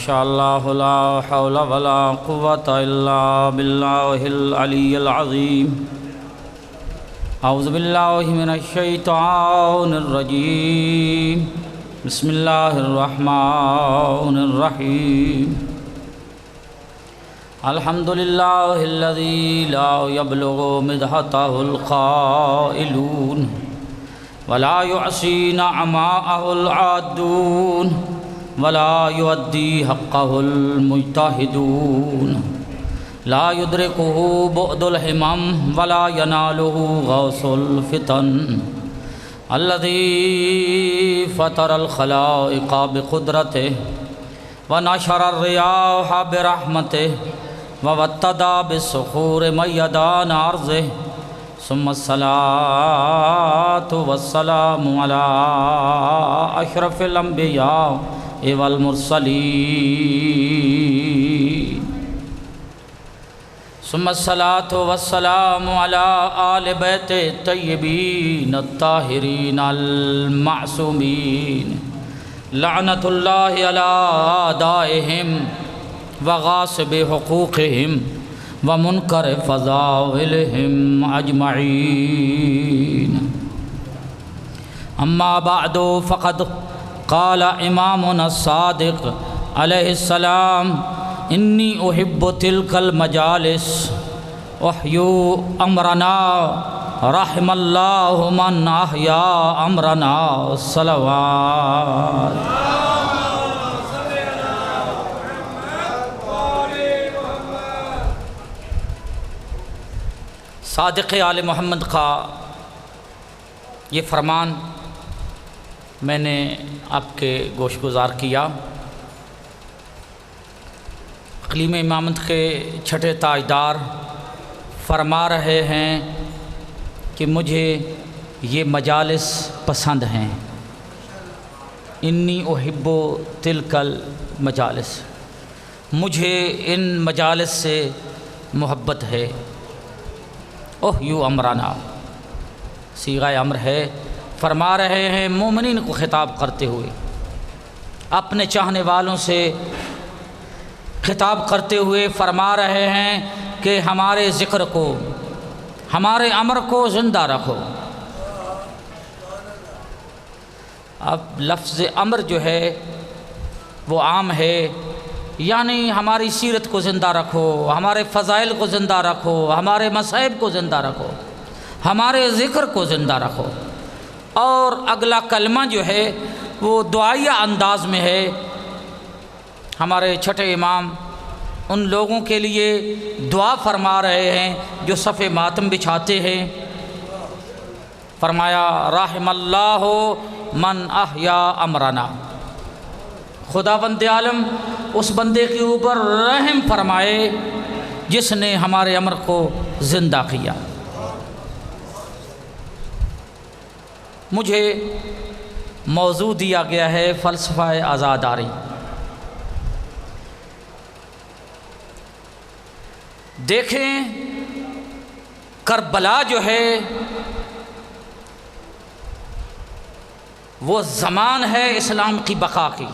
انشاءاللہ لا حول ولا قوة الا باللہ العلی العظیم اعوذ باللہ من الشیطان الرجیم بسم اللہ الرحمن الرحیم الحمدللہ الذی لا یبلغ مدحتہ القائلون ولا یعصی نعماءہ العادون ولا يؤدي حقه المجتهدون لا يدركه بعد الهمم ولا يناله غوث الفتن الذي فطر الخلائق بقدرته ونشر الرياح برحمته ووتد بالصخور ميدان أرضه ثم الصلاة والسلام على أشرف الأنبياء والمرسلین ثم الصلاة والسلام على آل بیت الطیبین الطاہرین المعصومین لعنت اللہ علی اعدائہم وغاصب حقوقہم ومنکر فضائلہم اجمعین اما بعد فقد قال امامنا الصادق علیہ السلام انی احب تلک المجالس احیو امرنا رحم اللہ من احیا امرنا صلوات صادق آل محمد کا یہ فرمان میں نے آپ کے گوش گزار کیا۔ اقلیم امامت کے چھٹے تاجدار فرما رہے ہیں کہ مجھے یہ مجالس پسند ہیں، انی احب تلک المجالس، مجھے ان مجالس سے محبت ہے۔ احیو امرنا صیغہ امر ہے، فرما رہے ہیں مومنین کو خطاب کرتے ہوئے، اپنے چاہنے والوں سے خطاب کرتے ہوئے فرما رہے ہیں کہ ہمارے ذکر کو، ہمارے امر کو زندہ رکھو۔ اب لفظ امر جو ہے وہ عام ہے، یعنی ہماری سیرت کو زندہ رکھو، ہمارے فضائل کو زندہ رکھو، ہمارے مصائب کو زندہ رکھو، ہمارے ذکر کو زندہ رکھو۔ اور اگلا کلمہ جو ہے وہ دعائیہ انداز میں ہے۔ ہمارے چھٹے امام ان لوگوں کے لیے دعا فرما رہے ہیں جو صف ماتم بچھاتے ہیں۔ فرمایا رحم اللہ من احیا امرنا، خدا بند عالم اس بندے کے اوپر رحم فرمائے جس نے ہمارے امر کو زندہ کیا۔ مجھے موضوع دیا گیا ہے فلسفہ عزاداری۔ دیکھیں کربلا جو ہے وہ ضمان ہے اسلام کی بقا کی،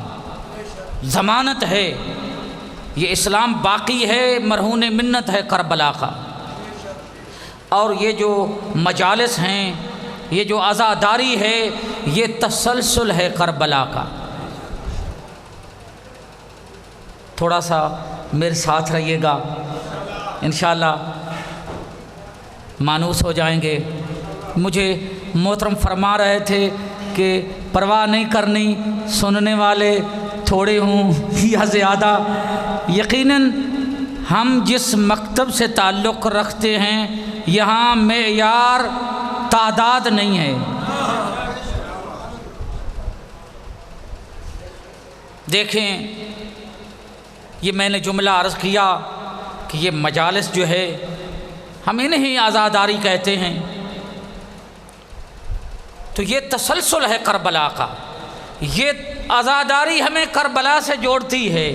ضمانت ہے، یہ اسلام باقی ہے، مرہون منت ہے کربلا کا۔ اور یہ جو مجالس ہیں، یہ جو عزاداری ہے، یہ تسلسل ہے کربلا کا۔ تھوڑا سا میرے ساتھ رہیے گا، انشاءاللہ مانوس ہو جائیں گے۔ مجھے محترم فرما رہے تھے کہ پرواہ نہیں کرنی سننے والے تھوڑے ہوں یا زیادہ۔ یقیناً ہم جس مکتب سے تعلق رکھتے ہیں یہاں معیار تعداد نہیں ہے۔ دیکھیں یہ میں نے جملہ عرض کیا کہ یہ مجالس جو ہے ہم انہیں عزاداری کہتے ہیں، تو یہ تسلسل ہے کربلا کا، یہ عزاداری ہمیں کربلا سے جوڑتی ہے۔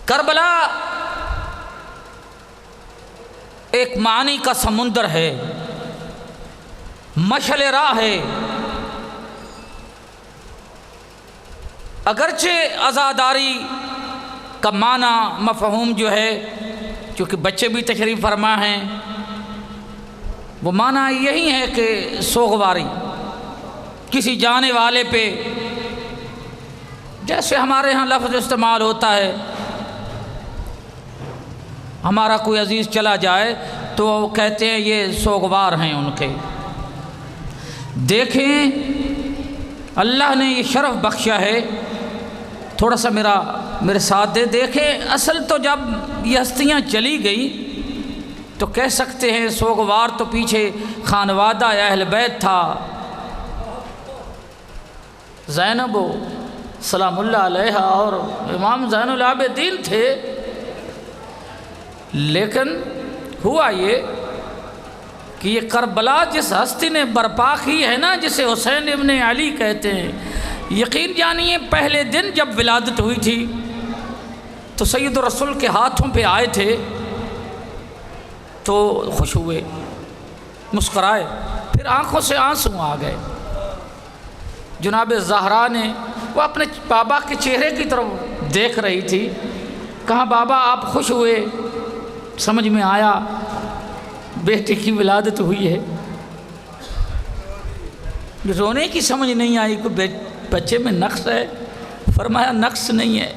کربلا ایک معنی کا سمندر ہے، مشعل راہ ہے، اگرچہ عزاداری کا معنی مفہوم جو ہے، چونکہ بچے بھی تشریف فرما ہیں، وہ معنی یہی ہے کہ سوگواری کسی جانے والے پہ، جیسے ہمارے ہاں لفظ استعمال ہوتا ہے، ہمارا کوئی عزیز چلا جائے تو وہ کہتے ہیں یہ سوگوار ہیں ان کے۔ دیکھیں اللہ نے یہ شرف بخشا ہے، تھوڑا سا میرے ساتھ دے، دیکھیں اصل تو جب یہ ہستیاں چلی گئی تو کہہ سکتے ہیں سوگوار تو پیچھے خانوادہ اہل بیت تھا، زینب سلام اللہ علیہ اور امام زین العابدین تھے، لیکن ہوا یہ کہ یہ کربلا جس ہستی نے برپا کی ہے نا، جسے حسین ابن علی کہتے ہیں، یقین جانیے پہلے دن جب ولادت ہوئی تھی تو سید رسول کے ہاتھوں پہ آئے تھے تو خوش ہوئے، مسکرائے، پھر آنکھوں سے آنسو آ گئے۔ جناب زہرا نے، وہ اپنے بابا کے چہرے کی طرف دیکھ رہی تھی، کہا بابا آپ خوش ہوئے، سمجھ میں آیا بیٹے کی ولادت ہوئی ہے۔ رونے کی سمجھ نہیں آئی کہ بچے میں نقص ہے، فرمایا نقص نہیں ہے،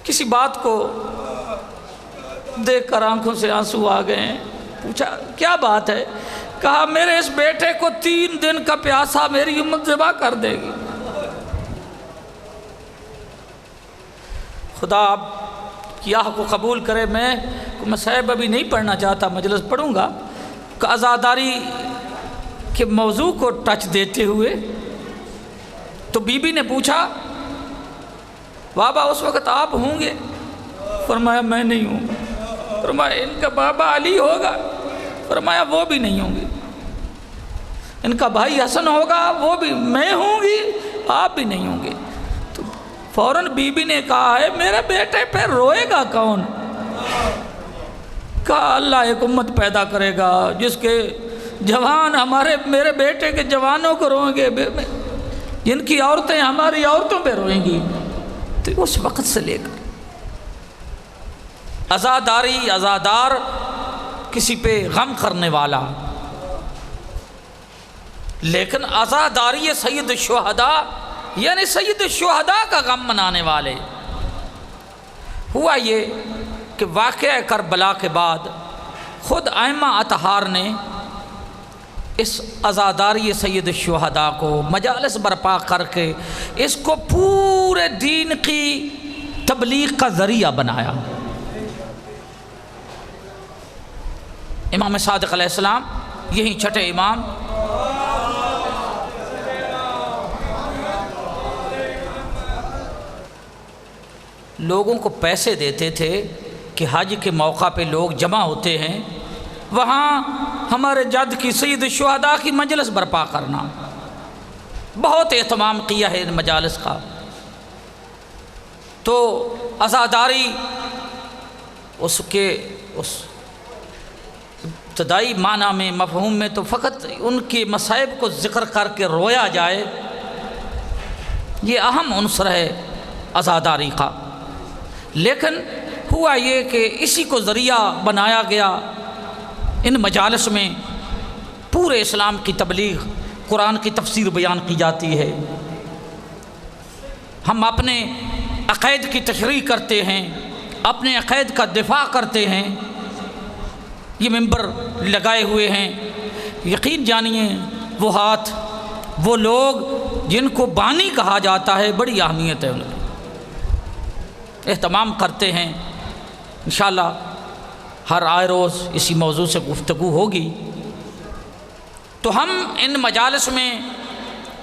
کسی بات کو دیکھ کر آنکھوں سے آنسو آ گئے ہیں۔ پوچھا کیا بات ہے؟ کہا میرے اس بیٹے کو 3 دن کا پیاسا میری امت ذبح کر دے گی۔ خدا آپ کی آہ کو قبول کرے۔ میں صاحب ابھی نہیں پڑھنا چاہتا، مجلس پڑھوں گا کہ عزاداری کے موضوع کو ٹچ دیتے ہوئے تو بی بی نے پوچھا بابا اس وقت آپ ہوں گے؟ فرمایا میں نہیں ہوں۔ فرمایا ان کا بابا علی ہوگا؟ فرمایا وہ بھی نہیں ہوں گے۔ ان کا بھائی حسن ہوگا؟ وہ بھی، میں ہوں گی؟ آپ بھی نہیں ہوں گے۔ تو فوراً بی بی نے کہا ہے میرے بیٹے پہ روئے گا کون؟ کہا اللہ ایک امت پیدا کرے گا جس کے جوان میرے بیٹے کے جوانوں کو روئیں گے، جن کی عورتیں ہماری عورتوں پہ روئیں گی۔ تو اس وقت سے لے کر عزادار کسی پہ غم کرنے والا، لیکن عزاداری سید الشہداء یعنی سید الشہداء کا غم منانے والے۔ ہوا یہ کہ واقعہ کربلا کے بعد خود ائمہ اطہار نے اس عزاداری سید الشہداء کو مجالس برپا کر کے اس کو پورے دین کی تبلیغ کا ذریعہ بنایا۔ امام صادق علیہ السلام یہی چھٹے امام، لوگوں کو پیسے دیتے تھے کہ حج کے موقع پہ لوگ جمع ہوتے ہیں، وہاں ہمارے جد کی سید الشہداء کی مجلس برپا کرنا، بہت اہتمام کیا ہے ان مجالس کا۔ تو عزاداری اس ابتدائی معنی میں مفہوم میں تو فقط ان کے مصائب کو ذکر کر کے رویا جائے، یہ اہم عنصر ہے عزاداری کا، لیکن ہوا یہ کہ اسی کو ذریعہ بنایا گیا۔ ان مجالس میں پورے اسلام کی تبلیغ، قرآن کی تفسیر بیان کی جاتی ہے، ہم اپنے عقائد کی تشریح کرتے ہیں، اپنے عقائد کا دفاع کرتے ہیں، یہ ممبر لگائے ہوئے ہیں۔ یقین جانیے وہ ہاتھ، وہ لوگ جن کو بانی کہا جاتا ہے، بڑی اہمیت ہے، ان کی اہتمام کرتے ہیں۔ انشاءاللہ ہر آئے روز اسی موضوع سے گفتگو ہوگی۔ تو ہم ان مجالس میں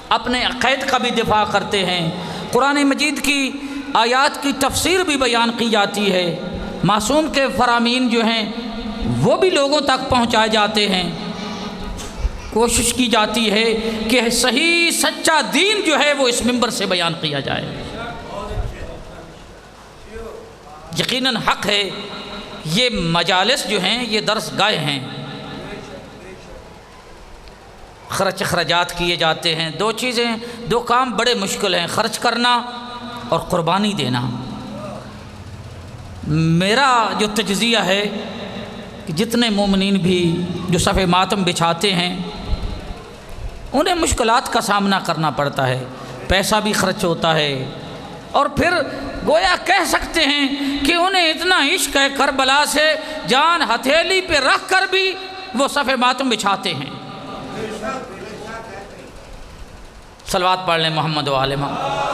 اپنے عقائد کا بھی دفاع کرتے ہیں، قرآن مجید کی آیات کی تفسیر بھی بیان کی جاتی ہے، معصوم کے فرامین جو ہیں وہ بھی لوگوں تک پہنچائے جاتے ہیں، کوشش کی جاتی ہے کہ صحیح سچا دین جو ہے وہ اس منبر سے بیان کیا جائے۔ یقیناً حق ہے، یہ مجالس جو ہیں یہ درس گاہ ہیں، خرچ اخراجات کیے جاتے ہیں۔ دو چیزیں، دو کام بڑے مشکل ہیں، خرچ کرنا اور قربانی دینا۔ میرا جو تجزیہ ہے کہ جتنے مومنین بھی جو صف ماتم بچھاتے ہیں انہیں مشکلات کا سامنا کرنا پڑتا ہے، پیسہ بھی خرچ ہوتا ہے، اور پھر گویا کہہ سکتے ہیں کہ انہیں اتنا عشق ہے کربلا سے جان ہتھیلی پہ رکھ کر بھی وہ صف ماتم بچھاتے ہیں۔ صلوات پڑھ لیں محمد و آل محمد۔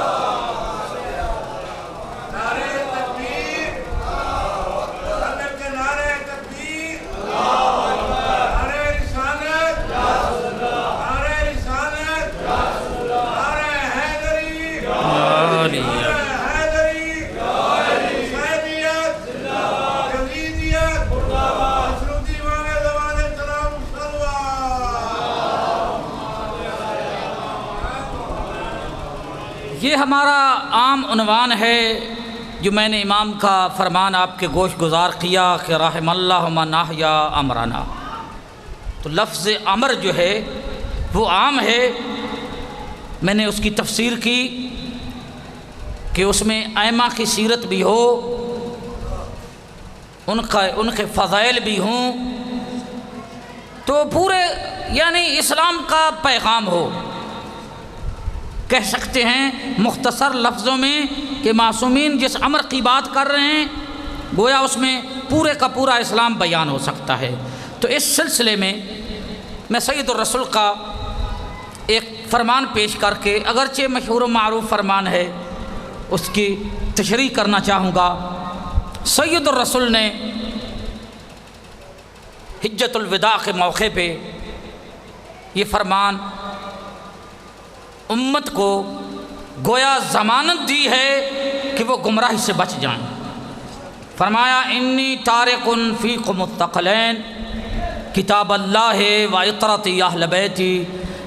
یہ ہمارا عام عنوان ہے جو میں نے امام کا فرمان آپ کے گوش گزار کیا کہ رحم اللہ من احیا امرنا۔ تو لفظ امر جو ہے وہ عام ہے، میں نے اس کی تفسیر کی کہ اس میں ائمہ کی سیرت بھی ہو، ان کے فضائل بھی ہوں، تو پورے یعنی اسلام کا پیغام ہو۔ کہہ سکتے ہیں مختصر لفظوں میں کہ معصومین جس امر کی بات کر رہے ہیں گویا اس میں پورے کا پورا اسلام بیان ہو سکتا ہے۔ تو اس سلسلے میں میں سید الرسول کا ایک فرمان پیش کر کے، اگرچہ مشہور و معروف فرمان ہے، اس کی تشریح کرنا چاہوں گا۔ سید الرسول نے حجۃ الوداع کے موقع پہ یہ فرمان امت کو گویا ضمانت دی ہے کہ وہ گمراہی سے بچ جائیں۔ فرمایا انی تارق فیکم الثقلین کتاب اللہ و اطرتی اہل بیتی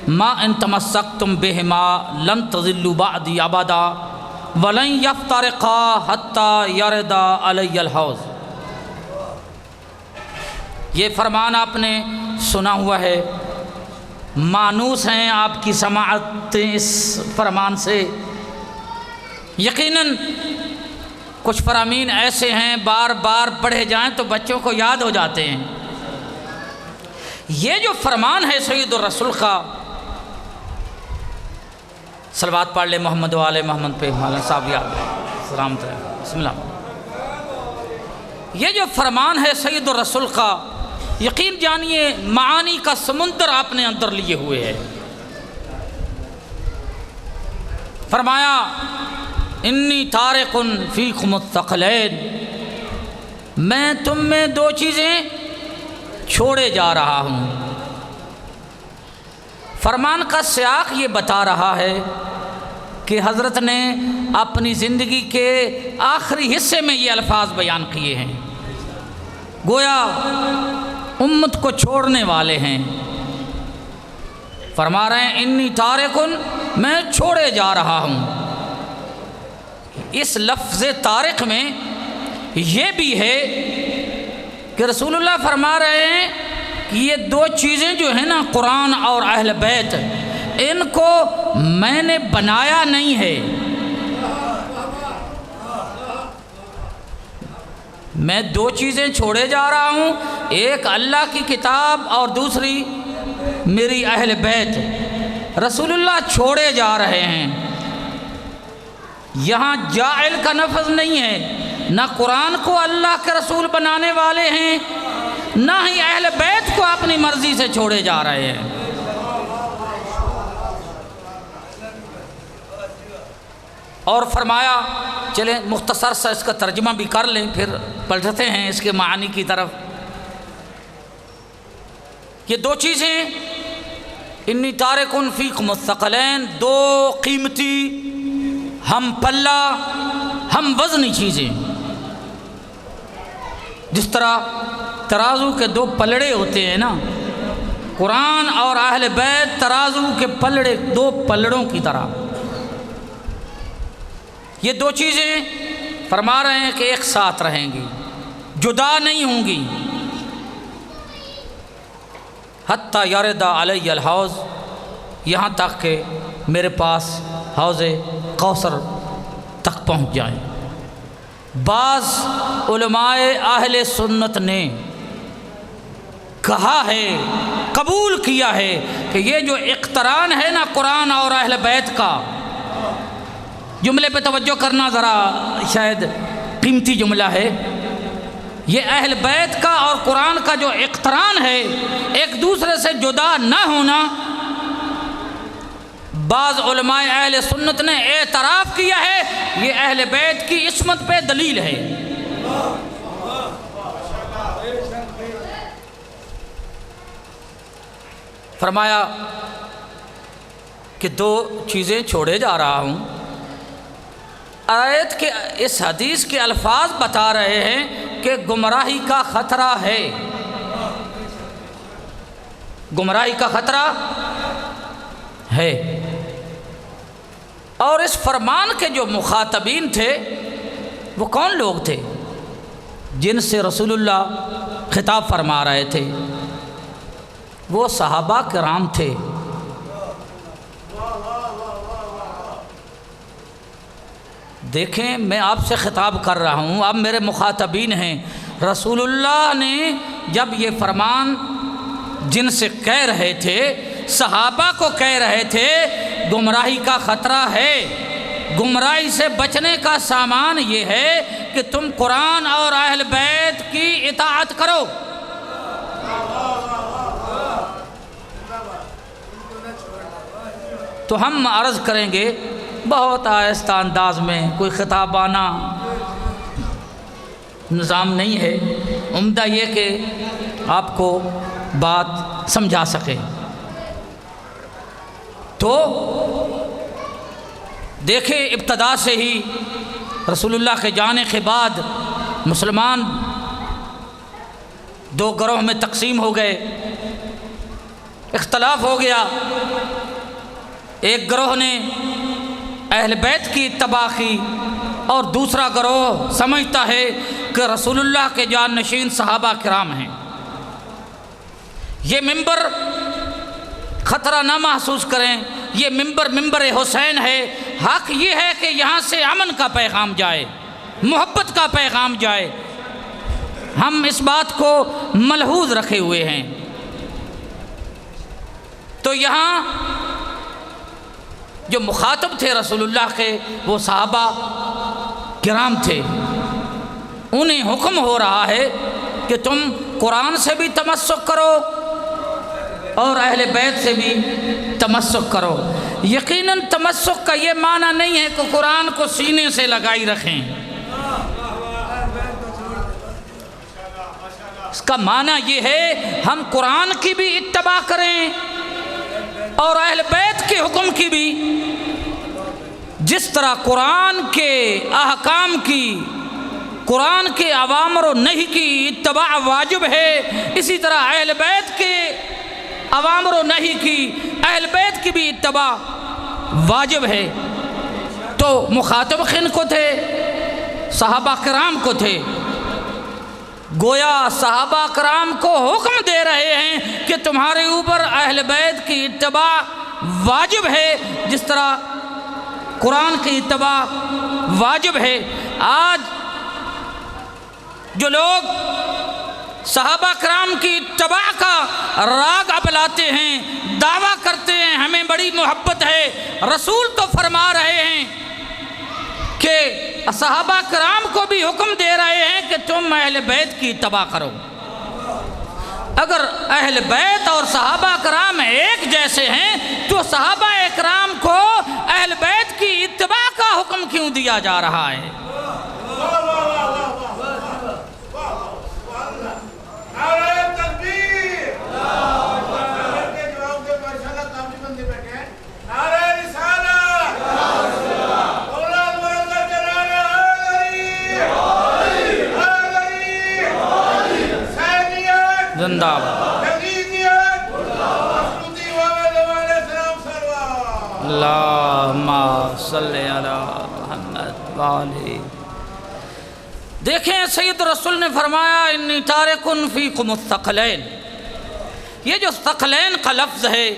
ما ان تمسکتم بہما لن تضلوا بعدی ابدا ولن یفترقا حتی یرد علی الحوض۔ یہ فرمان آپ نے سنا ہوا ہے، مانوس ہیں آپ کی سماعت اس فرمان سے۔ یقیناً کچھ فرامین ایسے ہیں بار بار پڑھے جائیں تو بچوں کو یاد ہو جاتے ہیں۔ یہ جو فرمان ہے سید الرسول کا، صلوات پڑھ لے محمد و آل محمد پہ، مولانا صاحب یاد ہے، سلامت ہے، بسم اللہ۔ یہ جو فرمان ہے سید الرسول کا، یقین جانیے معانی کا سمندر آپ نے اندر لیے ہوئے ہے۔ فرمایا انی تارق فیکم الثقلین، میں تم میں دو چیزیں چھوڑے جا رہا ہوں۔ فرمان کا سیاق یہ بتا رہا ہے کہ حضرت نے اپنی زندگی کے آخری حصے میں یہ الفاظ بیان کیے ہیں، گویا امت کو چھوڑنے والے ہیں۔ فرما رہے ہیں انی تارکن، میں چھوڑے جا رہا ہوں۔ اس لفظ تارک میں یہ بھی ہے کہ رسول اللہ فرما رہے ہیں کہ یہ دو چیزیں جو ہیں نا، قرآن اور اہل بیت، ان کو میں نے بنایا نہیں ہے، میں دو چیزیں چھوڑے جا رہا ہوں، ایک اللہ کی کتاب اور دوسری میری اہل بیت۔ رسول اللہ چھوڑے جا رہے ہیں، یہاں جاعل کا لفظ نہیں ہے، نہ قرآن کو اللہ کے رسول بنانے والے ہیں، نہ ہی اہل بیت کو اپنی مرضی سے چھوڑے جا رہے ہیں۔ اور فرمایا، چلیں مختصر سا اس کا ترجمہ بھی کر لیں، پھر پلٹتے ہیں اس کے معانی کی طرف۔ یہ دو چیزیں، انی تارق فیکم الثقلین، دو قیمتی، ہم پلہ، ہم وزنی چیزیں۔ جس طرح ترازو کے دو پلڑے ہوتے ہیں نا، قرآن اور اہل بیت ترازو کے پلڑے، دو پلڑوں کی طرح۔ یہ دو چیزیں فرما رہے ہیں کہ ایک ساتھ رہیں گی، جدا نہیں ہوں گی۔ حتی یرد علی الحوض، یہاں تک کہ میرے پاس حوض کوثر تک پہنچ جائیں۔ بعض علماء اہل سنت نے کہا ہے، قبول کیا ہے کہ یہ جو اقتران ہے نا قرآن اور اہل بیت کا، جملے پہ توجہ کرنا ذرا، شاید قیمتی جملہ ہے، یہ اہل بیت کا اور قرآن کا جو اقتران ہے، ایک دوسرے سے جدا نہ ہونا، بعض علماء اہل سنت نے اعتراف کیا ہے یہ اہل بیت کی عصمت پہ دلیل ہے۔ فرمایا کہ دو چیزیں چھوڑے جا رہا ہوں، آیت کے اس حدیث کے الفاظ بتا رہے ہیں کہ گمراہی کا خطرہ ہے، گمراہی کا خطرہ ہے، اور اس فرمان کے جو مخاطبین تھے وہ کون لوگ تھے جن سے رسول اللہ خطاب فرما رہے تھے؟ وہ صحابہ کرام تھے۔ دیکھیں میں آپ سے خطاب کر رہا ہوں، اب میرے مخاطبین ہیں۔ رسول اللہ نے جب یہ فرمان جن سے کہہ رہے تھے، صحابہ کو کہہ رہے تھے گمراہی کا خطرہ ہے، گمراہی سے بچنے کا سامان یہ ہے کہ تم قرآن اور اہل بیت کی اطاعت کرو۔ تو ہم عرض کریں گے بہت آہستہ انداز میں، کوئی خطابانہ نظام نہیں ہے، عمدہ یہ کہ آپ کو بات سمجھا سکے۔ تو دیکھیں ابتدا سے ہی رسول اللہ کے جانے کے بعد مسلمان دو گروہ میں تقسیم ہو گئے، اختلاف ہو گیا۔ ایک گروہ نے اہل بیت کی اتباع کی اور دوسرا گروہ سمجھتا ہے کہ رسول اللہ کے جانشین صحابہ کرام ہیں۔ یہ ممبر خطرہ نہ محسوس کریں، یہ ممبر حسین ہے۔ حق یہ ہے کہ یہاں سے امن کا پیغام جائے، محبت کا پیغام جائے، ہم اس بات کو ملحوظ رکھے ہوئے ہیں۔ تو یہاں جو مخاطب تھے رسول اللہ کے وہ صحابہ کرام تھے، انہیں حکم ہو رہا ہے کہ تم قرآن سے بھی تمسک کرو اور اہل بیت سے بھی تمسک کرو۔ یقیناً تمسک کا یہ معنی نہیں ہے کہ قرآن کو سینے سے لگائی رکھیں، اس کا معنی یہ ہے ہم قرآن کی بھی اتباع کریں اور اہل بیت کے حکم کی بھی۔ جس طرح قرآن کے احکام کی، قرآن کے اوامر و نہی کی اتباع واجب ہے، اسی طرح اہل بیت کے اوامر و نہی کی، اہل بیت کی بھی اتباع واجب ہے۔ تو مخاطب کن کو تھے؟ صحابہ کرام کو تھے۔ گویا صحابہ کرام کو حکم دے رہے ہیں کہ تمہارے اوپر اہل بیت کی اتباع واجب ہے، جس طرح قرآن کی اتباع واجب ہے۔ آج جو لوگ صحابہ کرام کی اتباع کا راگ اپلاتے ہیں، دعویٰ کرتے ہیں ہمیں بڑی محبت ہے، رسول تو فرما رہے ہیں کہ صحابہ کرام کو بھی حکم دے رہے ہیں کہ تم اہل بیت کی اتباع کرو۔ اگر اہل بیت اور صحابہ کرام ایک جیسے ہیں تو صحابہ کرام کو اہل بیت کی اتباع کا حکم کیوں دیا جا رہا ہے؟ زندہ اللہم صلی علی محمد وآلہ۔ دیکھیں سید رسول نے فرمایا انی تارکن فیکم الثقلین، یہ جو ثقلین کا لفظ ہے،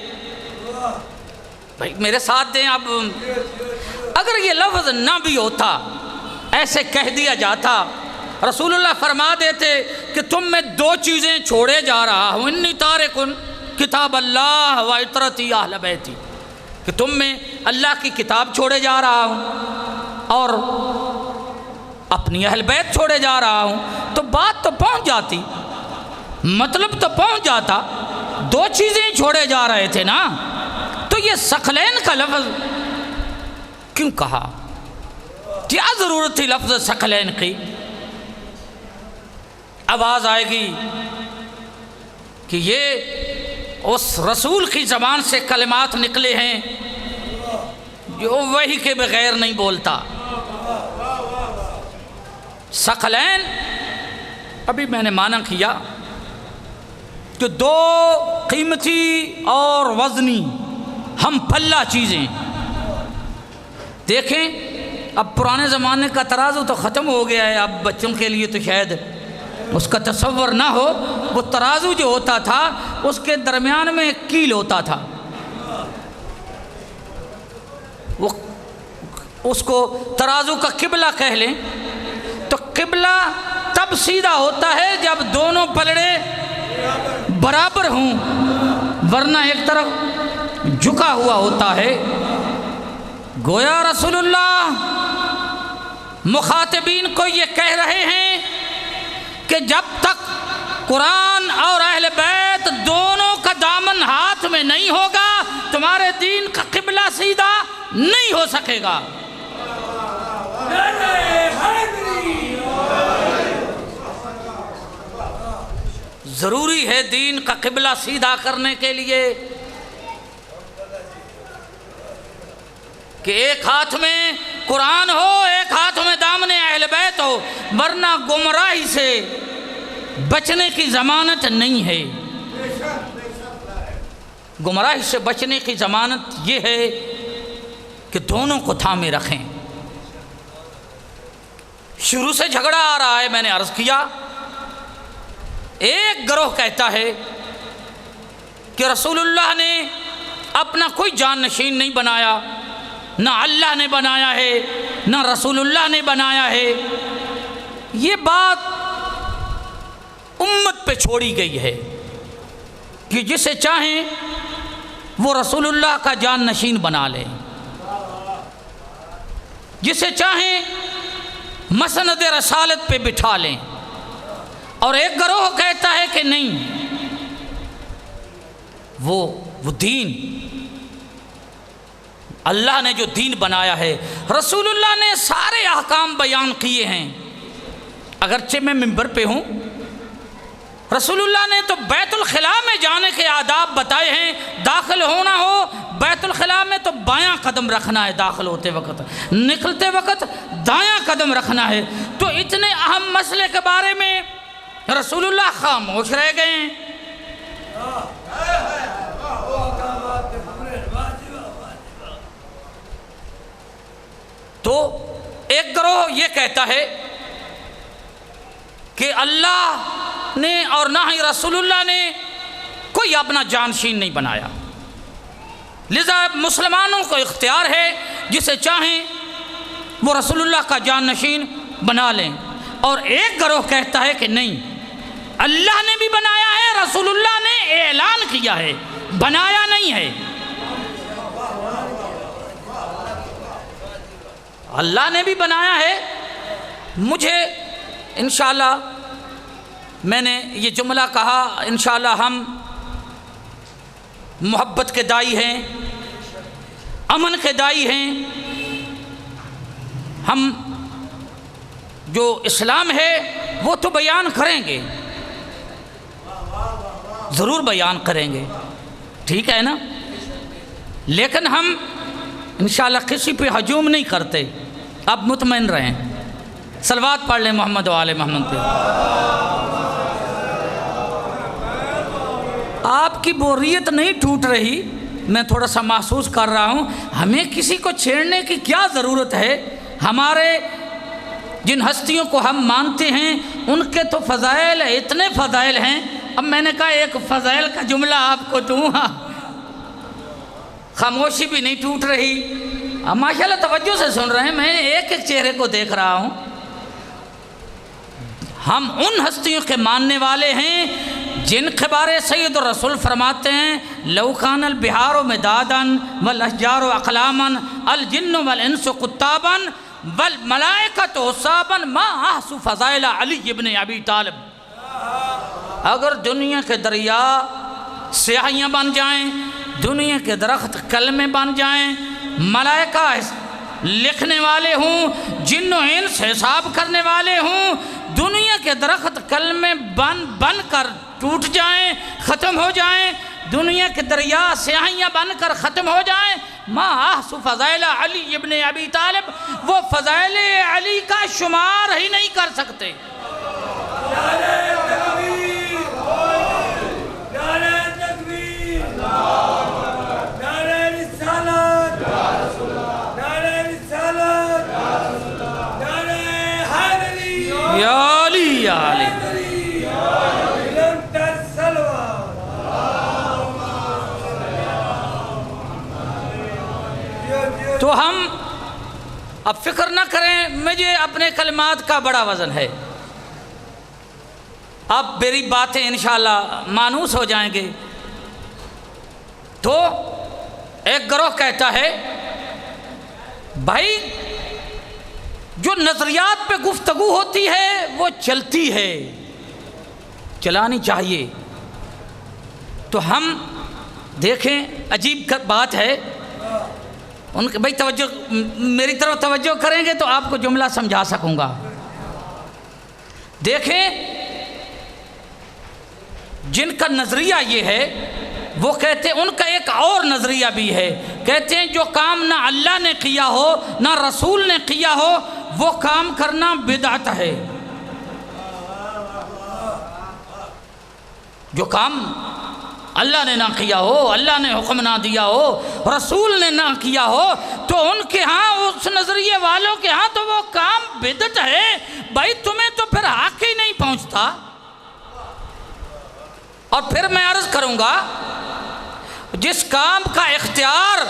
بھائی میرے ساتھ دیں، اب اگر یہ لفظ نہ بھی ہوتا، ایسے کہہ دیا جاتا، رسول اللہ فرما دیتے کہ تم میں دو چیزیں چھوڑے جا رہا ہوں، انی تارکن کتاب اللہ و عطرتی اہل بیتی، کہ تم میں اللہ کی کتاب چھوڑے جا رہا ہوں اور اپنی اہل بیت چھوڑے جا رہا ہوں، تو بات تو پہنچ جاتی، مطلب تو پہنچ جاتا، دو چیزیں چھوڑے جا رہے تھے نا، تو یہ ثقلین کا لفظ کیوں کہا؟ کیا ضرورت تھی لفظ ثقلین کی؟ آواز آئے گی کہ یہ اس رسول کی زبان سے کلمات نکلے ہیں جو وحی کے بغیر نہیں بولتا۔ ثقلین ابھی میں نے معنی کیا کہ دو قیمتی اور وزنی ہم پلہ چیزیں۔ دیکھیں اب پرانے زمانے کا ترازو تو ختم ہو گیا ہے، اب بچوں کے لیے تو شاید اس کا تصور نہ ہو، وہ ترازو جو ہوتا تھا اس کے درمیان میں ایک کیل ہوتا تھا، وہ اس کو ترازو کا قبلہ کہہ لیں، تو قبلہ تب سیدھا ہوتا ہے جب دونوں پلڑے برابر ہوں، ورنہ ایک طرف جھکا ہوا ہوتا ہے۔ گویا رسول اللہ مخاطبین کو یہ کہہ رہے ہیں کہ جب تک قرآن اور اہل بیت دونوں کا دامن ہاتھ میں نہیں ہوگا، تمہارے دین کا قبلہ سیدھا نہیں ہو سکے گا۔ ضروری ہے دین کا قبلہ سیدھا کرنے کے لیے کہ ایک ہاتھ میں قرآن ہو، ایک ہاتھ میں دامن اہل بیت ہو، ورنہ گمراہی سے بچنے کی ضمانت نہیں ہے۔ گمراہی سے بچنے کی ضمانت یہ ہے کہ دونوں کو تھامے رکھیں۔ شروع سے جھگڑا آ رہا ہے، میں نے عرض کیا، ایک گروہ کہتا ہے کہ رسول اللہ نے اپنا کوئی جان نشین نہیں بنایا، نہ اللہ نے بنایا ہے نہ رسول اللہ نے بنایا ہے، یہ بات امت پہ چھوڑی گئی ہے کہ جسے چاہیں وہ رسول اللہ کا جان نشین بنا لیں، جسے چاہیں مسند رسالت پہ بٹھا لیں، اور ایک گروہ کہتا ہے کہ نہیں، وہ دین، اللہ نے جو دین بنایا ہے، رسول اللہ نے سارے احکام بیان کیے ہیں، اگرچہ میں منبر پہ ہوں، رسول اللہ نے تو بیت الخلاء میں جانے کے آداب بتائے ہیں، داخل ہونا ہو بیت الخلاء میں تو بایاں قدم رکھنا ہے، داخل ہوتے وقت، نکلتے وقت دایاں قدم رکھنا ہے، تو اتنے اہم مسئلے کے بارے میں رسول اللہ خاموش رہ گئے ہیں۔ تو ایک گروہ یہ کہتا ہے کہ اللہ نے اور نہ ہی رسول اللہ نے کوئی اپنا جانشین نہیں بنایا، لذا مسلمانوں کو اختیار ہے، جسے چاہیں وہ رسول اللہ کا جانشین بنا لیں۔ اور ایک گروہ کہتا ہے کہ نہیں، اللہ نے بھی بنایا ہے، رسول اللہ نے اعلان کیا ہے، بنایا نہیں ہے۔ اللہ نے بھی بنایا ہے۔ مجھے انشاءاللہ، میں نے یہ جملہ کہا، انشاءاللہ ہم محبت کے دائی ہیں، امن کے دائی ہیں، ہم جو اسلام ہے وہ تو بیان کریں گے، ضرور بیان کریں گے، ٹھیک ہے نا، لیکن ہم انشاءاللہ کسی پہ ہجوم نہیں کرتے، آپ مطمئن رہیں۔ صلوات پڑھ لیں محمد و آل محمد پہ۔ آپ کی بوریت نہیں ٹوٹ رہی، میں تھوڑا سا محسوس کر رہا ہوں، ہمیں کسی کو چھیڑنے کی کیا ضرورت ہے؟ ہمارے جن ہستیوں کو ہم مانتے ہیں ان کے تو فضائل اتنے فضائل ہیں اب میں نے کہا ایک فضائل کا جملہ آپ کو دوں، خاموشی بھی نہیں ٹوٹ رہی، اب ماشاءاللہ توجہ سے سن رہے ہیں، میں ایک ایک چہرے کو دیکھ رہا ہوں۔ ہم ان ہستیوں کے ماننے والے ہیں جن کے بارے سید الرسول فرماتے ہیں لو کان البحار مدادا والاشجار اقلاما الجن والانس قطابا والملائکۃ حسابا ما احصوا فضائل علی ابن ابی طالب۔ اگر دنیا کے دریا سیاہیاں بن جائیں، دنیا کے درخت کلمے بن جائیں، ملائکہ لکھنے والے ہوں، جن و انس حساب کرنے والے ہوں، دنیا کے درخت کلمے بن کر ٹوٹ جائیں، ختم ہو جائیں، دنیا کے دریا سیاہیاں بن کر ختم ہو جائیں، ما احصوا فضائل علی ابن ابی طالب، وہ فضائل علی کا شمار ہی نہیں کر سکتے۔ یا علی یا علی۔ تو ہم اب فکر نہ کریں، مجھے اپنے کلمات کا بڑا وزن ہے، اب میری باتیں انشاءاللہ مانوس ہو جائیں گے۔ تو ایک گروہ کہتا ہے بھائی جو نظریات پہ گفتگو ہوتی ہے وہ چلتی ہے، چلانی چاہیے۔ تو ہم دیکھیں عجیب بات ہے، ان کے بھائی توجہ میری طرف توجہ کریں گے تو آپ کو جملہ سمجھا سکوں گا۔ دیکھیں جن کا نظریہ یہ ہے وہ کہتے ہیں، ان کا ایک اور نظریہ بھی ہے، کہتے ہیں جو کام نہ اللہ نے کیا ہو نہ رسول نے کیا ہو وہ کام کرنا بدعت ہے۔ جو کام اللہ نے نہ کیا ہو، اللہ نے حکم نہ دیا ہو، رسول نے نہ کیا ہو، تو ان کے ہاں، اس نظریے والوں کے ہاں تو وہ کام بدعت ہے۔ بھائی تمہیں تو پھر حق ہی نہیں پہنچتا۔ اور پھر میں عرض کروں گا جس کام کا اختیار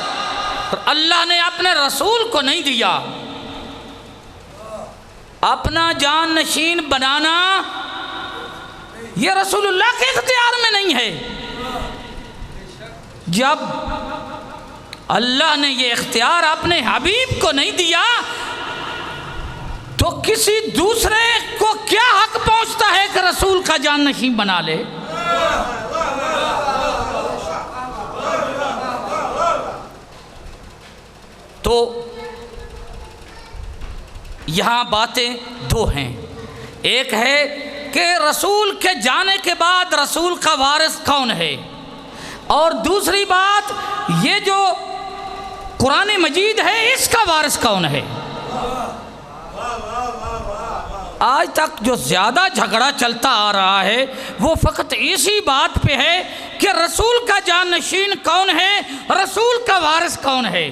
اللہ نے اپنے رسول کو نہیں دیا، اپنا جان نشین بنانا یہ رسول اللہ کے اختیار میں نہیں ہے۔ جب اللہ نے یہ اختیار اپنے حبیب کو نہیں دیا تو کسی دوسرے کو کیا حق پہنچتا ہے کہ رسول کا جان نشین بنا لے؟ تو یہاں باتیں دو ہیں، ایک ہے کہ رسول کے جانے کے بعد رسول کا وارث کون ہے، اور دوسری بات یہ جو قرآن مجید ہے اس کا وارث کون ہے۔ آج تک جو زیادہ جھگڑا چلتا آ رہا ہے وہ فقط اسی بات پہ ہے کہ رسول کا جانشین کون ہے، رسول کا وارث کون ہے۔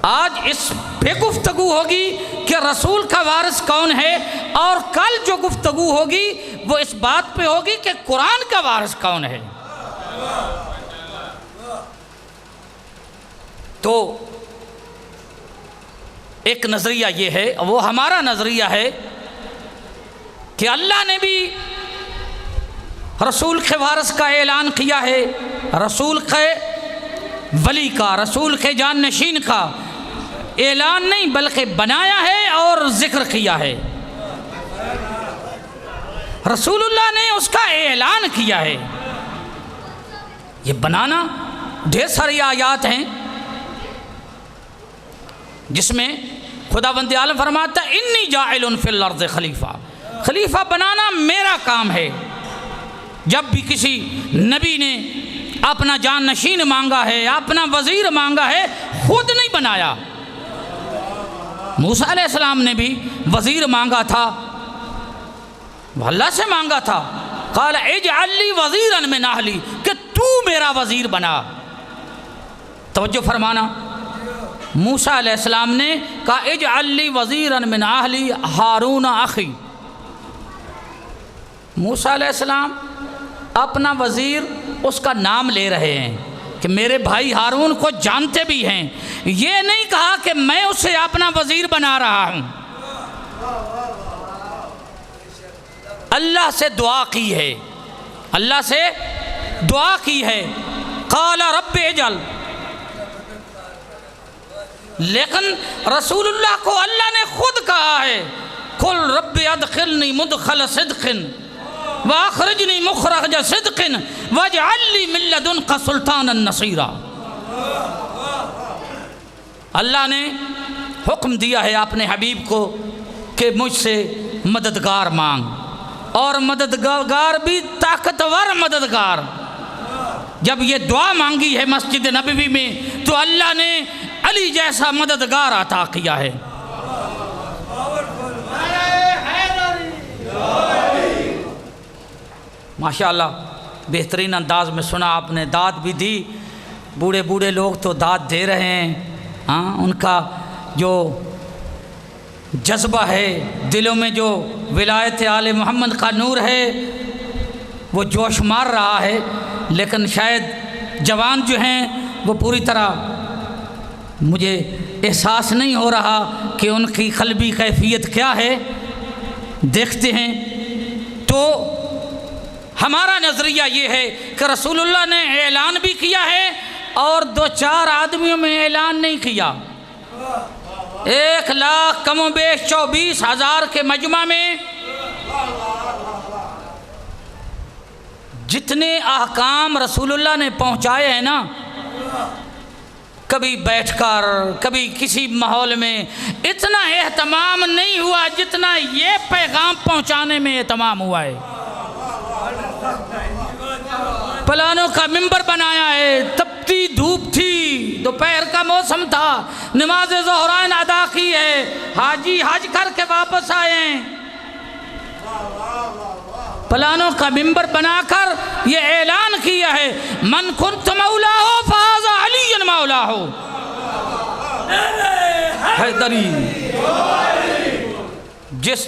آج اس پہ گفتگو ہوگی کہ رسول کا وارث کون ہے، اور کل جو گفتگو ہوگی وہ اس بات پہ ہوگی کہ قرآن کا وارث کون ہے۔ تو ایک نظریہ یہ ہے، وہ ہمارا نظریہ ہے کہ اللہ نے بھی رسول کے وارث کا اعلان کیا ہے، رسول کے ولی کا، رسول کے جان نشین کا اعلان نہیں بلکہ بنایا ہے اور ذکر کیا ہے۔ رسول اللہ نے اس کا اعلان کیا ہے۔ یہ بنانا ڈھیر ساری آیات ہیں جس میں خداوند عالم فرماتا ہے انی جاعل فی الارض خلیفہ، خلیفہ بنانا میرا کام ہے۔ جب بھی کسی نبی نے اپنا جان نشین مانگا ہے، اپنا وزیر مانگا ہے، خود نہیں بنایا۔ موسیٰ علیہ السلام نے بھی وزیر مانگا تھا، اللہ سے مانگا تھا، قال اجعل لی وزیرا من اہلی، کہ تو میرا وزیر بنا۔ توجہ فرمانا، موسیٰ علیہ السلام نے کہا اجعل لی وزیرا من اہلی ہارون اخی، موسیٰ علیہ السلام اپنا وزیر اس کا نام لے رہے ہیں کہ میرے بھائی ہارون کو جانتے بھی ہیں، یہ نہیں کہا کہ میں اسے اپنا وزیر بنا رہا ہوں۔ اللہ سے دعا کی ہے، اللہ سے دعا کی ہے، قال رب اجعل، لیکن رسول اللہ کو اللہ نے خود کہا ہے قل رب ادخلنی مدخل صدق واخرجنی مخرج صدق واجعل لی من لدنک سلطانا نصیرا۔ اللہ نے حکم دیا ہے اپنے حبیب کو کہ مجھ سے مددگار مانگ، اور مددگار بھی طاقتور مددگار۔ جب یہ دعا مانگی ہے مسجد نبوی میں تو اللہ نے علی جیسا مددگار عطا کیا ہے۔ ماشاءاللہ بہترین انداز میں سنا آپ نے، داد بھی دی، بوڑھے بوڑھے لوگ تو داد دے رہے ہیں، ہاں ان کا جو جذبہ ہے، دلوں میں جو ولایت آل محمد کا نور ہے وہ جوش مار رہا ہے، لیکن شاید جوان جو ہیں وہ پوری طرح مجھے احساس نہیں ہو رہا کہ ان کی قلبی کیفیت کیا ہے۔ دیکھتے ہیں تو ہمارا نظریہ یہ ہے کہ رسول اللہ نے اعلان بھی کیا ہے اور 2-4 آدمیوں میں اعلان نہیں کیا، 1 لاکھ کم و بیش 24,000 کے مجمع میں جتنے احکام رسول اللہ نے پہنچائے ہیں نا، کبھی بیٹھ کر کبھی کسی ماحول میں اتنا اہتمام نہیں ہوا جتنا یہ پیغام پہنچانے میں اہتمام ہوا ہے۔ پلانوں کا منبر بنایا ہے، تپتی دھوپ تھی، دوپہر کا موسم تھا، نماز ظہرین ادا کی ہے، حاجی حج کر کے واپس آئے ہیں، پلانوں کا منبر بنا کر یہ اعلان کیا ہے من کنت مولا ہو فہذا علی مولا ہو۔ حیدری،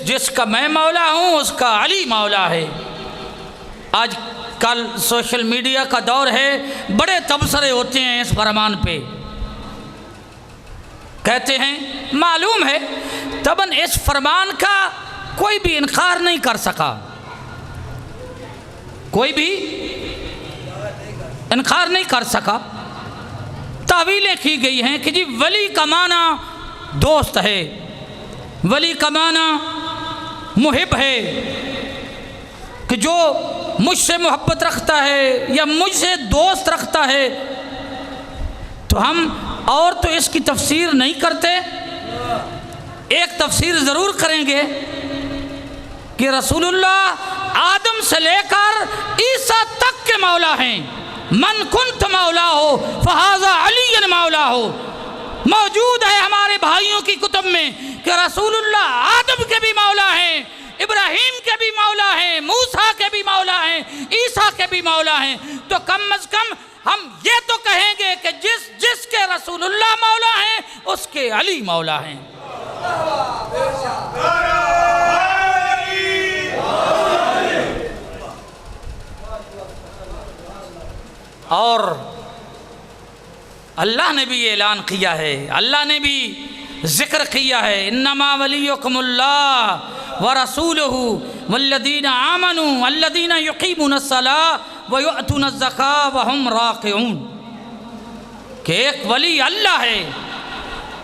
جس کا میں مولا ہوں اس کا علی مولا ہے۔ آج کل سوشل میڈیا کا دور ہے، بڑے تبصرے ہوتے ہیں اس فرمان پہ، کہتے ہیں معلوم ہے تباً اس فرمان کا کوئی بھی انکار نہیں کر سکا، کوئی بھی انکار نہیں کر سکا۔ تعویلیں کی گئی ہیں کہ جی ولی کا معنی دوست ہے، ولی کا معنی محب ہے، کہ جو مجھ سے محبت رکھتا ہے یا مجھ سے دوست رکھتا ہے، تو ہم اور تو اس کی تفسیر نہیں کرتے، ایک تفسیر ضرور کریں گے کہ رسول اللہ آدم سے لے کر عیسیٰ تک کے مولا ہیں۔ من کنت مولا ہو فہذا علی مولا ہو، موجود ہے ہمارے بھائیوں کی کتب میں کہ رسول اللہ آدم کے بھی مولا ہیں، ابراہیم کے بھی مولا ہیں، موسیٰ کے بھی مولا ہیں، عیسیٰ کے بھی مولا ہیں، تو کم از کم ہم یہ تو کہیں گے کہ جس کے رسول اللہ مولا ہیں اس کے علی مولا ہیں۔ اور اللہ نے بھی اعلان کیا ہے، اللہ نے بھی ذکر کیا ہے انما ولیکم اللہ ورسولہ والذین آمنوا الذین یقیمون الصلاۃ ویؤتون الزکاۃ وہم راکعون، کہ ایک ولی اللہ ہے،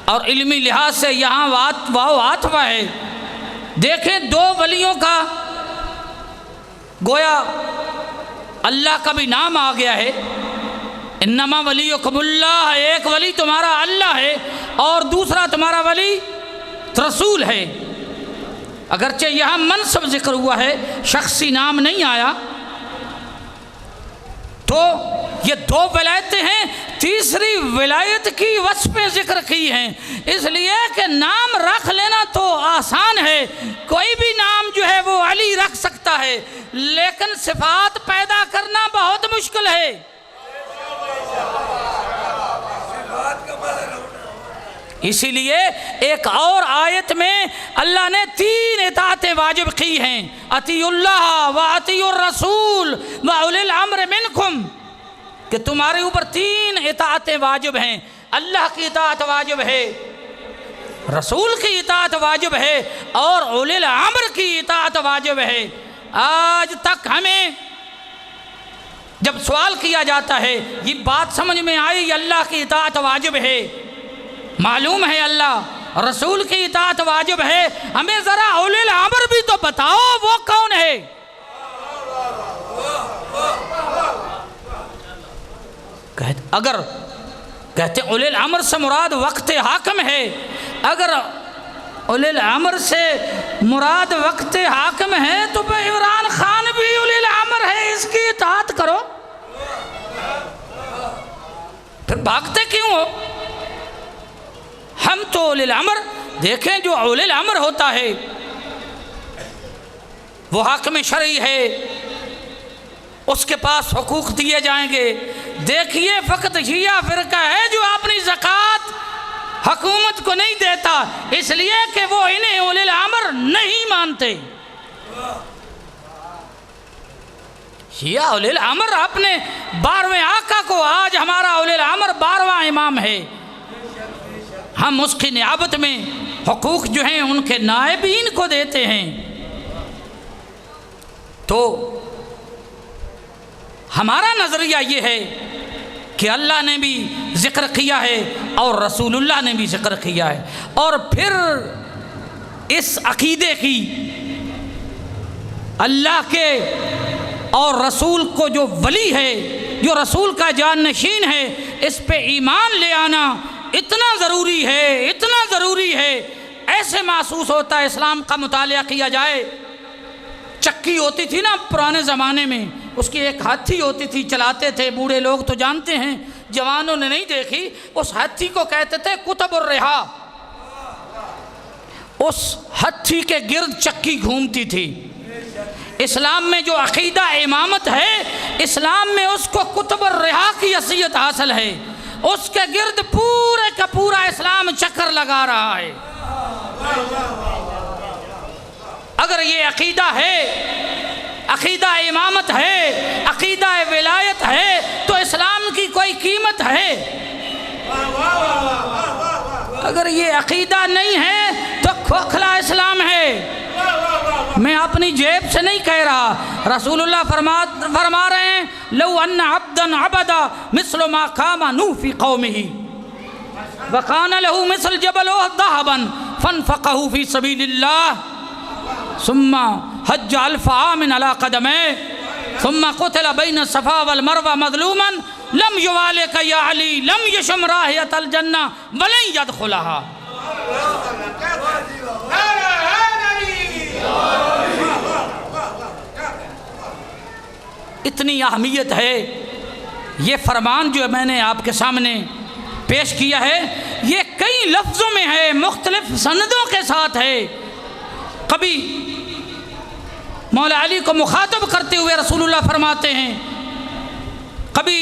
اور علمی لحاظ سے یہاں واو عاطفہ ہے۔ دیکھیں 2 ولیوں کا گویا اللہ کا بھی نام آ گیا ہے، انما ولیکم اللہ، ایک ولی تمہارا اللہ ہے اور دوسرا تمہارا ولی رسول ہے۔ اگرچہ یہاں منصب ذکر ہوا ہے، شخصی نام نہیں آیا، تو یہ 2 ولایتیں ہیں، تیسری ولایت کی وصفیں ذکر کی ہیں، اس لیے کہ نام رکھ لینا تو آسان ہے، کوئی بھی نام جو ہے وہ علی رکھ سکتا ہے، لیکن صفات پیدا کرنا بہت مشکل ہے۔ اسی لیے ایک اور آیت میں اللہ نے 3 اطاعتیں واجب کی ہیں، اطیعوا اللہ و اطیعوا الرسول و اولی الامر منکم، کہ تمہارے اوپر 3 اطاعتیں واجب ہیں، اللہ کی اطاعت واجب ہے، رسول کی اطاعت واجب ہے، اور اولی الامر کی اطاعت واجب ہے۔ آج تک ہمیں جب سوال کیا جاتا ہے یہ بات سمجھ میں آئی اللہ کی اطاعت واجب ہے، معلوم ہے اللہ رسول کی اطاعت واجب ہے، ہمیں ذرا اولی الامر بھی تو بتاؤ وہ کون ہے؟ اگر کہتے اولی الامر سے مراد وقت حاکم ہے، اگر اولی الامر سے مراد وقت حاکم ہے تو عمران خان بھی اولی الامر ہے، اس کی اطاعت کرو، پھر بھاگتے کیوں ہو؟ ہم تو اولی الامر دیکھیں، جو اولی الامر ہوتا ہے وہ حاکم شرعی ہے، اس کے پاس حقوق دیے جائیں گے۔ دیکھیے فقط شیعہ فرقہ ہے جو اپنی زکوٰۃ حکومت کو نہیں دیتا، اس لیے کہ وہ انہیں اولی الامر نہیں مانتے۔ شیعہ اولی الامر اپنے 12ویں آقا کو، آج ہمارا اولی الامر 12واں امام ہے، ہم اس کی نیابت میں حقوق جو ہیں ان کے نائبین کو دیتے ہیں۔ تو ہمارا نظریہ یہ ہے کہ اللہ نے بھی ذکر کیا ہے اور رسول اللہ نے بھی ذکر کیا ہے، اور پھر اس عقیدے کی اللہ کے اور رسول کو جو ولی ہے، جو رسول کا جانشین ہے، اس پہ ایمان لے آنا اتنا ضروری ہے، اتنا ضروری ہے۔ ایسے محسوس ہوتا ہے اسلام کا مطالعہ کیا جائے، چکی ہوتی تھی نا پرانے زمانے میں، اس کی ایک ہاتھی ہوتی تھی، چلاتے تھے، بوڑھے لوگ تو جانتے ہیں، جوانوں نے نہیں دیکھی، اس ہاتھی کو کہتے تھے قطب الرحا۔ اس ہاتھی کے گرد چکی گھومتی تھی۔ اسلام میں جو عقیدہ امامت ہے، اسلام میں اس کو قطب الرحا کی حیثیت حاصل ہے، اس کے گرد پورے کا پورا اسلام چکر لگا رہا ہے۔ اگر یہ عقیدہ ہے، عقیدہ امامت ہے، عقیدہ ولایت ہے، تو اسلام کی کوئی قیمت ہے؟ اگر یہ عقیدہ نہیں ہے تو کھوکھلا اسلام ہے۔ میں اپنی جیب سے نہیں کہہ رہا، رسول اللہ فرما رہے ہیں لو ان عبدا عبدا مثل ما قام نوح فی قومہ وکان له مثل جبل احد ذهبا فانفقه فی سبیل اللہ ثم حج 1000 عام على قدميه ثم قتل بين الصفا والمروہ مظلوما لم يوالك یا علی لم یشم رائحۃ الجنہ ولن يدخلها۔ اتنی اہمیت ہے یہ فرمان جو میں نے آپ کے سامنے پیش کیا ہے، یہ کئی لفظوں میں ہے، مختلف سندوں کے ساتھ ہے۔ کبھی مولا علی کو مخاطب کرتے ہوئے رسول اللہ فرماتے ہیں، کبھی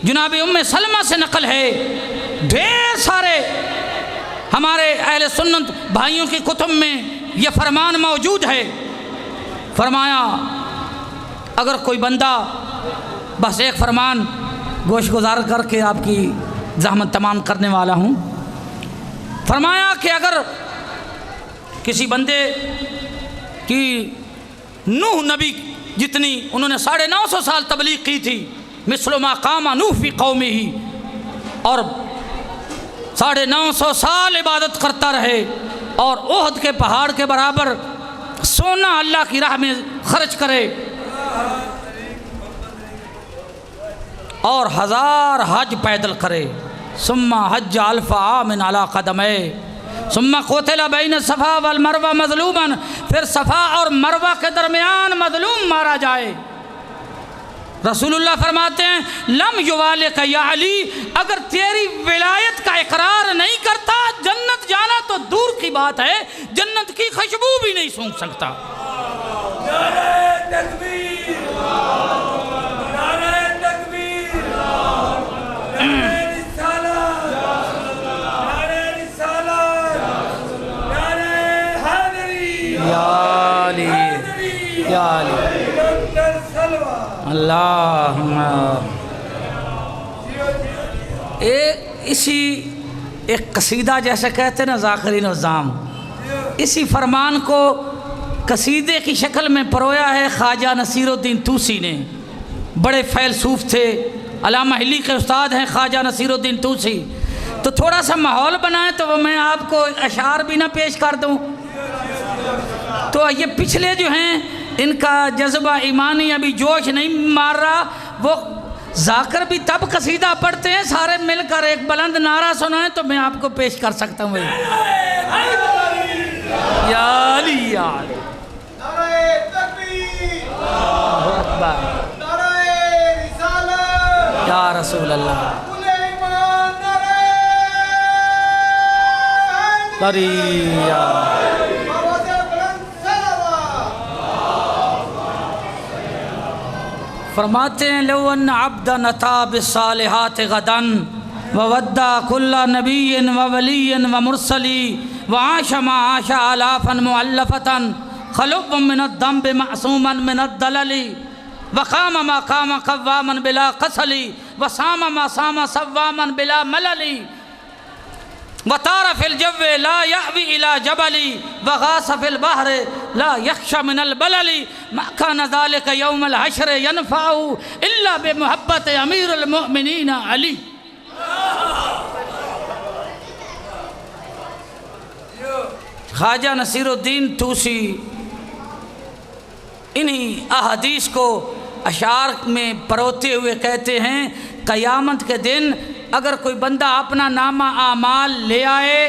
جناب ام سلمہ سے نقل ہے، ڈھیر سارے ہمارے اہل سنت بھائیوں کی کتب میں یہ فرمان موجود ہے۔ فرمایا اگر کوئی بندہ، بس ایک فرمان گوش گزار کر کے آپ کی زحمت تمام کرنے والا ہوں، فرمایا کہ اگر کسی بندے کی نوح نبی جتنی انہوں نے 950 سال تبلیغ کی تھی، مثل ما قام نوح فی قومہ، اور 950 سال عبادت کرتا رہے اور احد کے پہاڑ کے برابر سونا اللہ کی راہ میں خرچ کرے اور 1000 حج پیدل کرے، ثم حج 1000 عام علی قدمہ ثم قتل بین الصفا والمروہ مظلوما، پھر صفا اور مروہ کے درمیان مظلوم مارا جائے۔ رسول اللہ فرماتے ہیں لم یوالک یا علی، اگر تیری ولایت کا اقرار نہیں کرتا جنت جانا تو دور کی بات ہے، جنت کی خوشبو بھی نہیں سونگھ سکتا۔ نعرہ تکبیر، نعرہ تکبیر، نعرہ رسالت، نعرہ یا علی اللہم اسی ایک قصیدہ جیسے کہتے ہیں نا ذاکرین الزام، اسی فرمان کو قصیدے کی شکل میں پرویا ہے خواجہ نصیر الدین طوسی نے. بڑے فیلسوف تھے، علامہ حلی کے استاد ہیں خواجہ نصیر الدین طوسی. تو تھوڑا سا ماحول بنائیں تو میں آپ کو اشعار بھی نہ پیش کر دوں. تو یہ پچھلے جو ہیں ان کا جذبہ ایمانی ابھی جوش نہیں مار رہا. وہ ذاکر بھی تب قصیدہ پڑھتے ہیں سارے مل کر ایک بلند نعرہ سنائیں تو میں آپ کو پیش کر سکتا ہوں. یا علی یا علی نعرہ تکبیر، اللہ اکبر نعرہ رسالت، یا رسول اللہ کل ایمان، نعرہ کریہ. آواز بلند صلوات. فرماتے ہیں لو ان عبدا اتا بالصالحات غدا وودع كل نبی وولی ومرسلی وعاش ما عاش آلافا مؤلفة خلب من الذنب معصوما من الدلل وقام ما قام قواما بلا قسل وصام ما صام صواما بلا ملل وطار في الجو لا يأوي إلى جبل وغاص في البحر لا يخشى من البلل ما كان ذلك يوم الحشر ينفعه إلا بمحبة أمير المؤمنين علي. خواجہ نصیر الدین طوسی انہی احادیث کو اشعار میں پروتے ہوئے کہتے ہیں قیامت کے دن اگر کوئی بندہ اپنا نامہ اعمال لے آئے،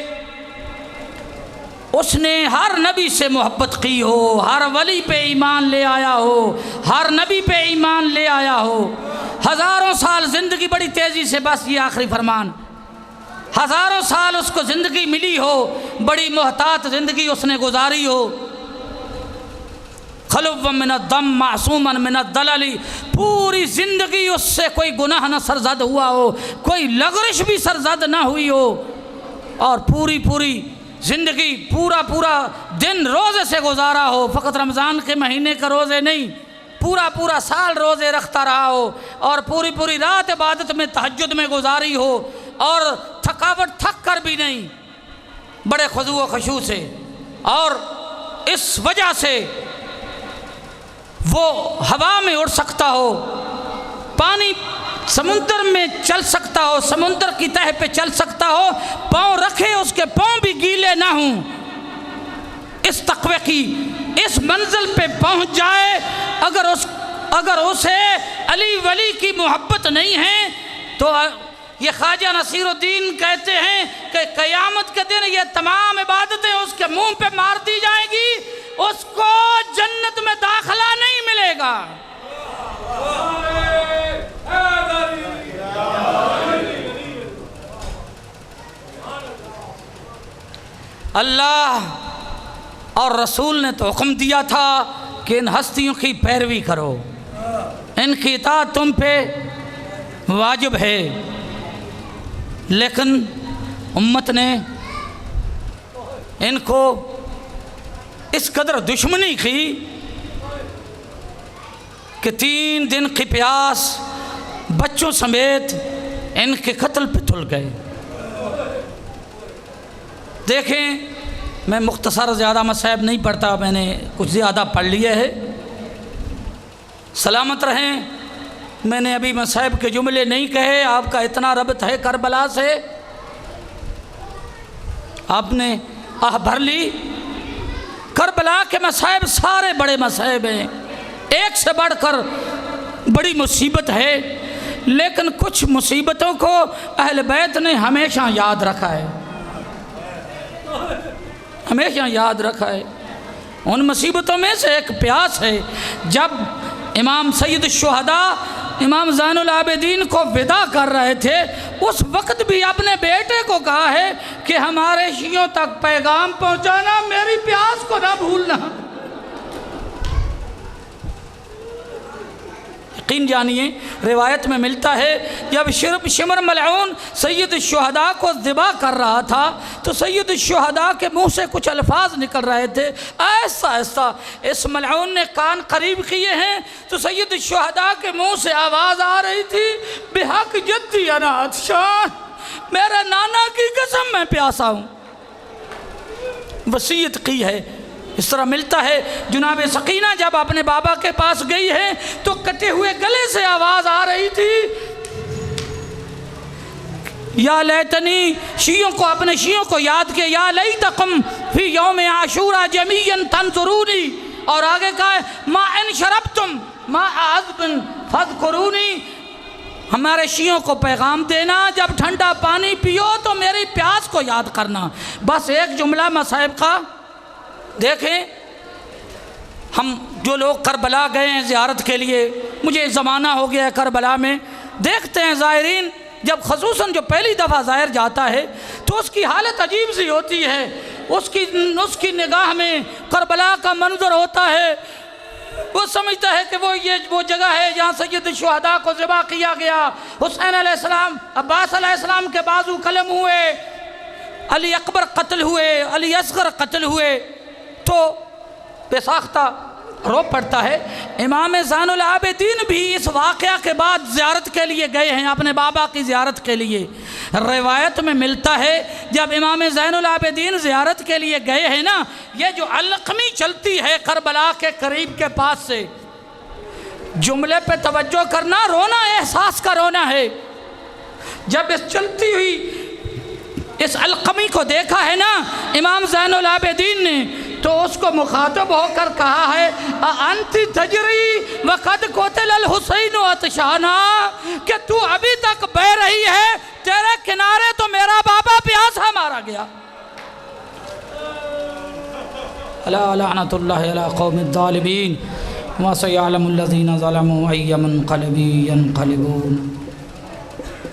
اس نے ہر نبی سے محبت کی ہو، ہر ولی پہ ایمان لے آیا ہو، ہر نبی پہ ایمان لے آیا ہو، ہزاروں سال زندگی بڑی تیزی سے، بس یہ آخری فرمان، ہزاروں سال اس کو زندگی ملی ہو، بڑی محتاط زندگی اس نے گزاری ہو، خلوا من الدم معصوما من الدلل، پوری زندگی اس سے کوئی گناہ نہ سرزد ہوا ہو، کوئی لغزش بھی سرزد نہ ہوئی ہو، اور پوری زندگی پورا دن روزے سے گزارا ہو، فقط رمضان کے مہینے کا روزے نہیں، پورا سال روزے رکھتا رہا ہو، اور پوری رات عبادت میں تہجد میں گزاری ہو، اور تھکاوٹ تھک کر بھی نہیں، بڑے خضوع و خشوع سے، اور اس وجہ سے وہ ہوا میں اڑ سکتا ہو، پانی سمندر میں چل سکتا ہو، سمندر کی تہہ پہ چل سکتا ہو، پاؤں رکھے اس کے پاؤں بھی گیلے نہ ہوں، اس تقوی کی اس منزل پہ پہنچ جائے. اگر اسے علی ولی کی محبت نہیں ہے تو یہ خواجہ نصیر الدین کہتے ہیں کہ قیامت کے دن یہ تمام عبادتیں اس کے منہ پہ مار دی جائیں گی، اس کو جنت میں داخلہ نہیں ملے گا. اللہ اور رسول نے تو حکم دیا تھا کہ ان ہستیوں کی پیروی کرو، ان کی اطاعت تم پہ واجب ہے، لیکن امت نے ان کو اس قدر دشمنی کی کہ 3 دن کی پیاس بچوں سمیت ان کے قتل پہ تل گئے. دیکھیں میں مختصر زیادہ مصائب نہیں پڑھتا، میں نے کچھ زیادہ پڑھ لیے ہے، سلامت رہیں. میں نے ابھی مصائب کے جملے نہیں کہے، آپ کا اتنا ربط ہے کربلا سے، آپ نے بھر لی. کربلا کے مصائب سارے بڑے مصائب ہیں، ایک سے بڑھ کر بڑی مصیبت ہے، لیکن کچھ مصیبتوں کو اہل بیت نے ہمیشہ یاد رکھا ہے، ہمیشہ یاد رکھا ہے. ان مصیبتوں میں سے ایک پیاس ہے. جب امام سید الشہداء امام زین العابدین کو ودا کر رہے تھے، اس وقت بھی اپنے بیٹے کو کہا ہے کہ ہمارے شیعوں تک پیغام پہنچانا، میری پیاس کو نہ بھولنا. یقین جانیے روایت میں ملتا ہے جب شمر ملعون سید الشہداء کو ذبح کر رہا تھا تو سید الشہداء کے منہ سے کچھ الفاظ نکل رہے تھے، ایسا ایسا اس ملعون نے کان قریب کیے ہیں تو سید الشہداء کے منہ سے آواز آ رہی تھی، بحق جدی انا عطشان، میرے نانا کی قسم میں پیاسا ہوں، وصیت کی ہے۔ اس طرح ملتا ہے جناب سکینہ جب اپنے بابا کے پاس گئی ہے تو کٹے ہوئے گلے سے آواز آ رہی تھی، یا لیتنی، شیعوں کو اپنے شیعوں کو یاد کہ یا لیتکم فی یوم عاشورہ جمیعا تنظرونی، اور آگے کہا ہے ما ان شربتم ما عذب فاذکرونی، ہمارے شیعوں کو پیغام دینا جب ٹھنڈا پانی پیو تو میری پیاس کو یاد کرنا۔ بس ایک جملہ مصائب کا دیکھیں، ہم جو لوگ کربلا گئے ہیں زیارت کے لیے، مجھے زمانہ ہو گیا ہے کربلا میں، دیکھتے ہیں زائرین جب خصوصاً جو پہلی دفعہ زائر جاتا ہے تو اس کی حالت عجیب سی ہوتی ہے، اس کی نگاہ میں کربلا کا منظر ہوتا ہے، وہ سمجھتا ہے کہ وہ جگہ ہے جہاں سید الشہداء کو ذبح کیا گیا، حسین علیہ السلام، عباس علیہ السلام کے بازو قلم ہوئے، علی اکبر قتل ہوئے، علی اصغر قتل ہوئے، تو بے ساختہ رو پڑتا ہے۔ امام زین العابدین بھی اس واقعہ کے بعد زیارت کے لیے گئے ہیں، اپنے بابا کی زیارت کے لیے۔ روایت میں ملتا ہے جب امام زین العابدین زیارت کے لیے گئے ہیں نا، یہ جو علقمی چلتی ہے کربلا کے قریب کے پاس سے، جملے پہ توجہ کرنا، رونا احساس کا رونا ہے۔ جب اس چلتی ہوئی اس علقمی کو دیکھا ہے نا امام زین العابدین نے تو اس کو مخاطب ہو کر کہا ہے انت تجری وقد قتل الحسین عطشانا، کہ تو ابھی تک بہ رہی ہے، تیرے کنارے تو میرا بابا پیاسا مارا گیا۔ الا لعنت اللہ علی قوم الظالمین وسيعلم الذين ظلموا أي منقلب ينقلبون۔